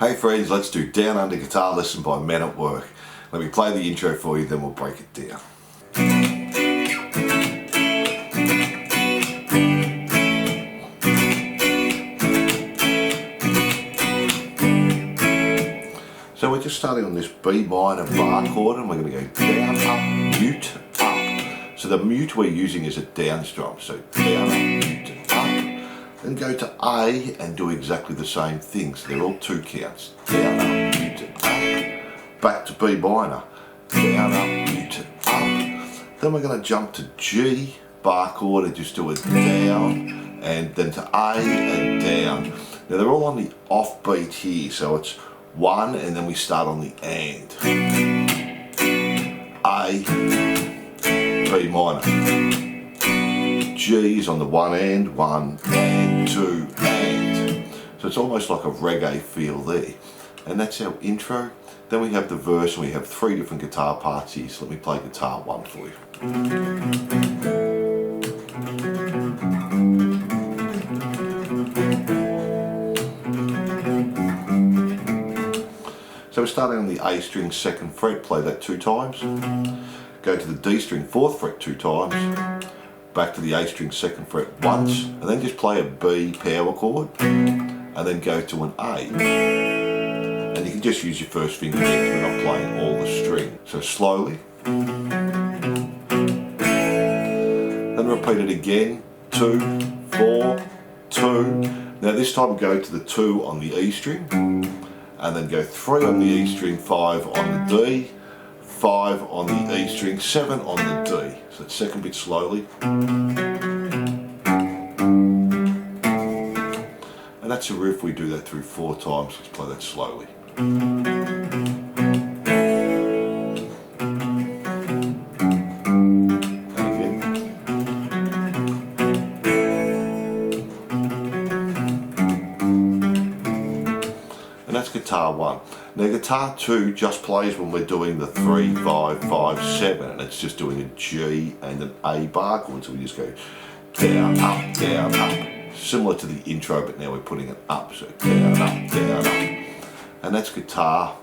Hey friends, let's do Down Under Guitar Lesson by Men at Work. Let me play the intro for you, then we'll break it down. So we're just starting on this B minor bar chord, and we're going to go down, up, mute, up. So the mute we're using is a down strum. So down, up, mute, up. Then go to A and do exactly the same thing. So they're all 2 counts. Down, up, mute, up. Back to B minor. Down, up, mute, up. Then we're going to jump to G bar chord and just do a down, and then to A and down. Now they're all on the off beat here, so it's 1 and then we start on the and. A, B minor. G is on the 1 and, 1 and, 2 and. So it's almost like a reggae feel there. And that's our intro. Then we have the verse, and we have 3 different guitar parts here. So let me play guitar 1 for you. So we're starting on the A string 2nd fret, play that 2 times. Go to the D string 4th fret 2 times. Back to the A string 2nd fret once, and then just play a B power chord, and then go to an A. And you can just use your first finger there if you're not playing all the string. So slowly. Then repeat it again, 2, 4, 2. Now this time go to the 2 on the E string, and then go 3 on the E string, 5 on the D, 5 on the E string, 7 on the D. So that second bit slowly. And that's a riff. We do that through 4 times. Let's play that slowly. And that's guitar 1. Now guitar 2 just plays when we're doing the 3, 5, 5, 7, and it's just doing a G and an A bar chord, so we just go down, up, down, up. Similar to the intro, but now we're putting it up, so down, up, down, up. And that's guitar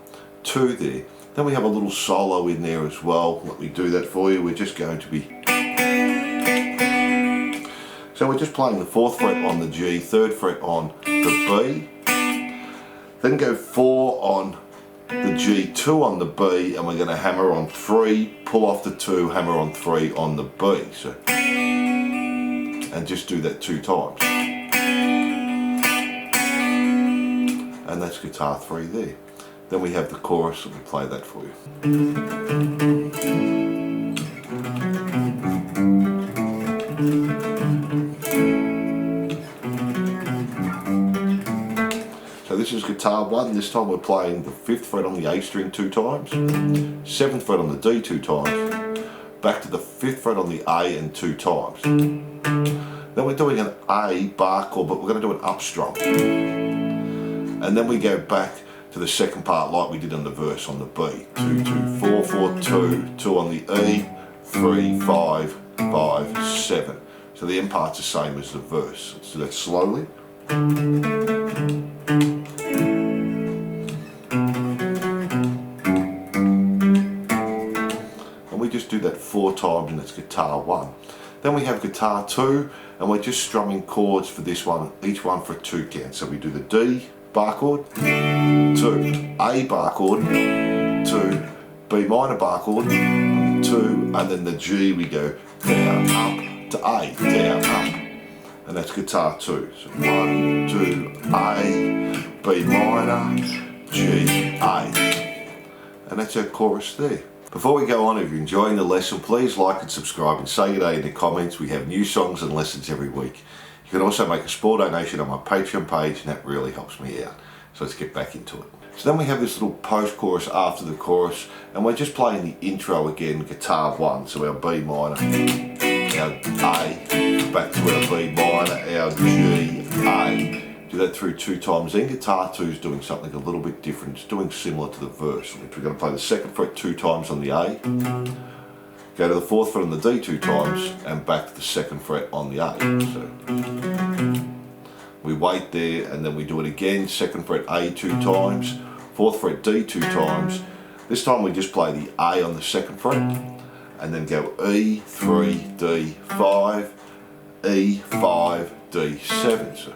2 there. Then we have a little solo in there as well. Let me do that for you. We're just going to be... So we're just playing the 4th fret on the G, 3rd fret on the B. Then go 4 on the G, 2 on the B, and we're going to hammer on 3, pull off the 2, hammer on 3 on the B. So, and just do that 2 times. And that's guitar 3 there. Then we have the chorus, and we play that for you. So this is guitar 1. This time we're playing the 5th fret on the A string 2 times, 7th fret on the D 2 times, back to the 5th fret on the A and 2 times. Then we're doing an A bar chord, but we're going to do an up strum. And then we go back to the second part like we did on the verse on the B. 2, 2, 4, 4, 2, 2 on the E, 3, 5, 5, 7. So the end part's the same as the verse. Let's do that slowly. And we just do that 4 times, and that's guitar 1. Then we have guitar 2, and we're just strumming chords for this one, each one for a 2 count. So we do the D bar chord, 2, A bar chord, 2, B minor bar chord, 2, and then the G we go down, up to A, down, up. And that's guitar 2. So 1, 2, A, B minor, G, A. And that's our chorus there. Before we go on, if you're enjoying the lesson, please like and subscribe and say your day in the comments. We have new songs and lessons every week. You can also make a small donation on my Patreon page, and that really helps me out. So let's get back into it. So then we have this little post-chorus after the chorus, and we're just playing the intro again, guitar 1. So our B minor, our A, back to our B minor, our G, A. Do that through 2 times. Then guitar 2 is doing something a little bit different. It's doing similar to the verse. We're going to play the 2nd fret 2 times on the A, go to the 4th fret on the D 2 times, and back to the 2nd fret on the A. So we wait there, and then we do it again, 2nd fret A 2 times, 4th fret D 2 times. This time we just play the A on the 2nd fret, and then go E, 3, D, 5, E, 5, D, 7. So,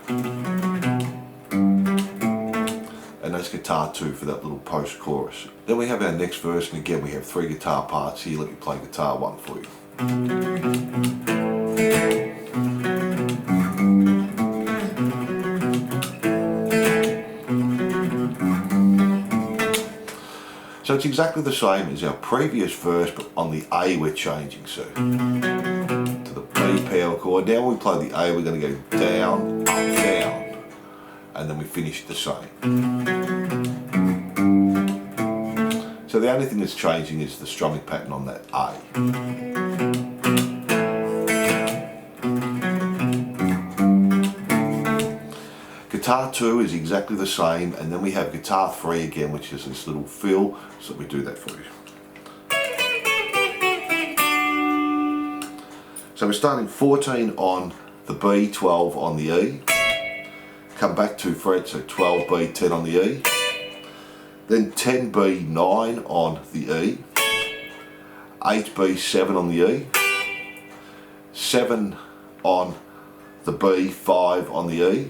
and that's guitar 2 for that little post-chorus. Then we have our next verse, and again we have 3 guitar parts here. Let me play guitar 1 for you. So it's exactly the same as our previous verse, but on the A we're changing. So to the B power chord. Now when we play the A, we're going to go down, up, down, and then we finish the same. So the only thing that's changing is the strumming pattern on that A. Guitar 2 is exactly the same, and then we have guitar 3 again, which is this little fill, so we do that for you. So we're starting 14 on the B, 12 on the E, come back 2 frets, so 12B, 10 on the E, then 10B, 9 on the E, 8B, 7 on the E, 7 on the B, 5 on the E,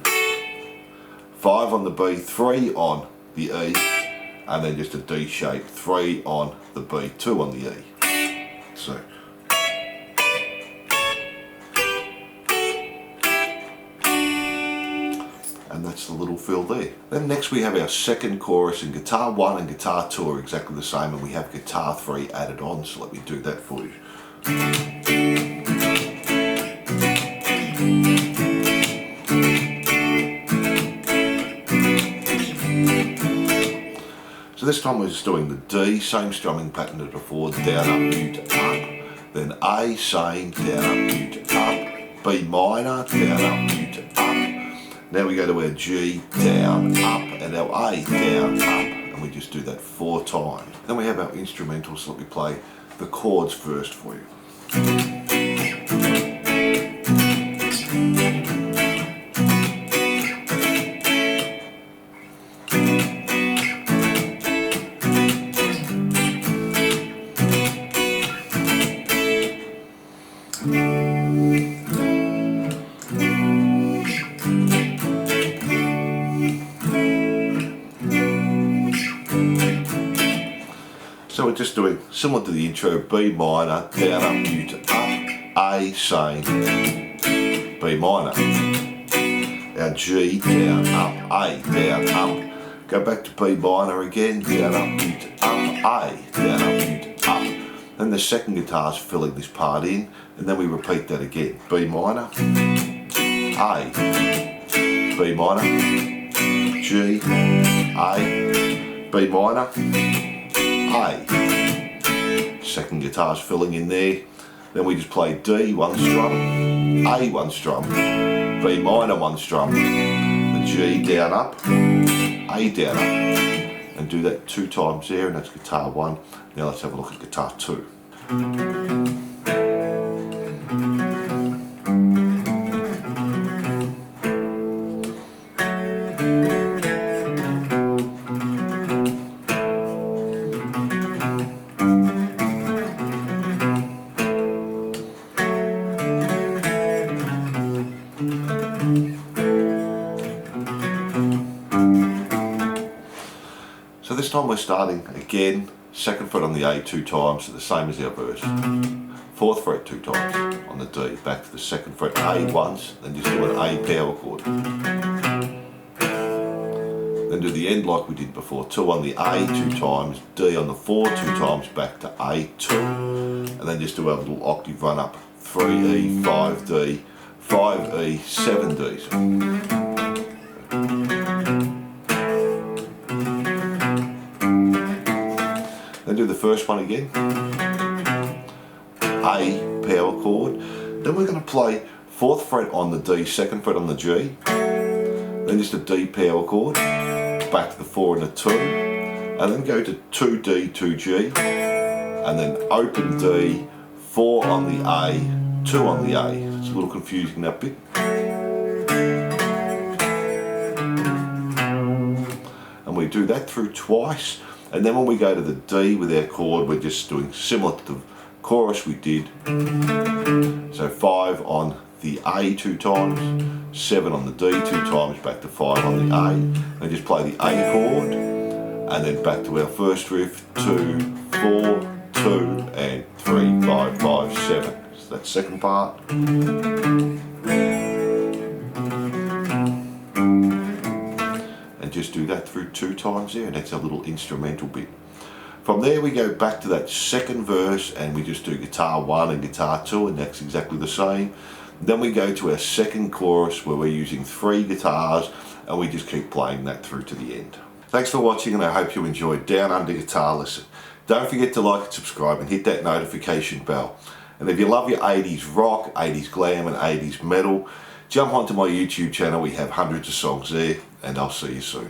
5 on the B, 3 on the E, and then just a D shape, 3 on the B, 2 on the E. So, and that's the little fill there. Then next we have our second chorus, and guitar 1 and guitar 2 are exactly the same, and we have guitar 3 added on, so let me do that for you. So this time we're just doing the D, same strumming pattern as before, down, up, mute, up, then A, same, down, up, mute, up, B minor, down, up, mute, up. Now we go to our G, down, up, and our A, down, up, and we just do that 4 times. Then we have our instrumental, so let me play the chords first for you. So we're just doing similar to the intro, B minor, down, up, mute, up, A, same, B minor, our G, down, up, A, down, up, go back to B minor again, down, up, mute, up, A, down, up, mute, up. Then the second guitar's filling this part in, and then we repeat that again, B minor, A, B minor, G, A, B minor, A. Second guitar's filling in there. Then we just play D, 1 strum, A, 1 strum, B minor, 1 strum, the G, down, up, A, down, up, and do that 2 times there, and that's guitar 1. Now let's have a look at guitar 2. So this time we're starting again, 2nd fret on the A 2 times, so the same as our verse. 4th fret 2 times on the D, back to the 2nd fret A once, then just do an A power chord. Then do the end like we did before, 2 on the A 2 times, D on the 4 2 times, back to A 2, and then just do our little octave run up, 3E, 5D, 5E, 7D. Then do the first one again, A power chord. Then we're going to play 4th fret on the D, 2nd fret on the G, then just a D power chord, back to the 4 and the 2, and then go to 2D, 2G, and then open D, 4 on the A, 2 on the A. It's a little confusing, that bit. do that through twice, and then when we go to the D with our chord, we're just doing similar to the chorus we did. So 5 on the A 2 times, 7 on the D 2 times, back to 5 on the A, and just play the A chord, and then back to our first riff, 2, 4, 2, and 3, 5, 5, 7. So that second part. And just do that through 2 times there, and that's a little instrumental bit. From there we go back to that second verse and we just do guitar 1 and guitar 2, and that's exactly the same. Then we go to our second chorus where we're using 3 guitars, and we just keep playing that through to the end. Thanks for watching, and I hope you enjoyed Down Under Guitar Lesson. Don't forget to like and subscribe and hit that notification bell. And if you love your 80s rock, 80s glam and 80s metal, jump onto my YouTube channel. We have hundreds of songs there, and I'll see you soon.